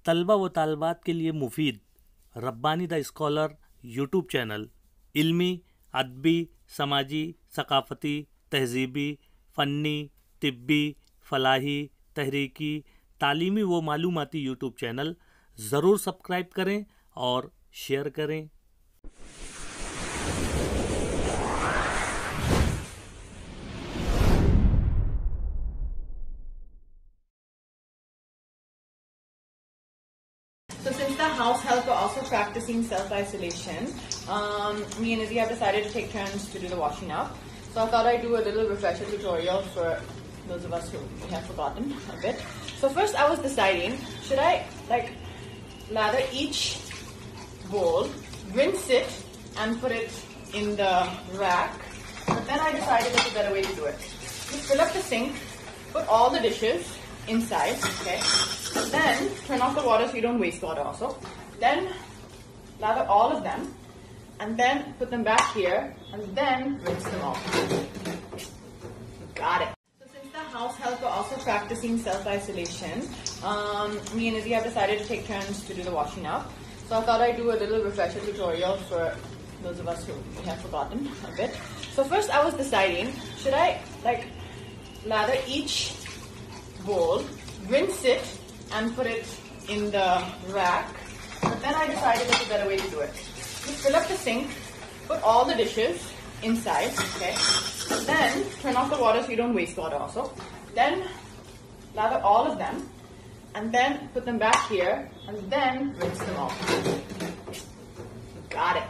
तलबा व तालबात के लिए मुफीद Rabbani the scholar YouTube channel इल्मी, अदबी, समाजी, सकाफ़ती, तहज़ीबी, फ़न्नी, तिब्बी, फ़लाही, तहरीकी, तालीमी व मालूमाती यूट्यूब चैनल ज़रूर सब्सक्राइब करें और शेयर करें। So since the house help are also practicing self-isolation, me and Izzy have decided to take turns to do the washing up. So I thought I'd do a little refresher tutorial for those of us who have forgotten a bit. So first I was deciding, should I lather each bowl, rinse it and put it in the rack, but then I decided there's a better way to do it. Just fill up the sink, put all the dishes inside, okay? And then turn off the water so you don't waste water also. Then lather all of them and then put them back here and then rinse them off. Got it. So since the house help are also practicing self-isolation, me and Izzy have decided to take turns to do the washing up. So I thought I'd do a little refresher tutorial for those of us who have forgotten a bit. So first I was deciding, should I lather each bowl, rinse it and put it in the rack, but then I decided there's a better way to do it. Just fill up the sink, put all the dishes inside, okay? And then turn off the water so you don't waste water also. Then lather all of them and then put them back here and then rinse them off. Got it.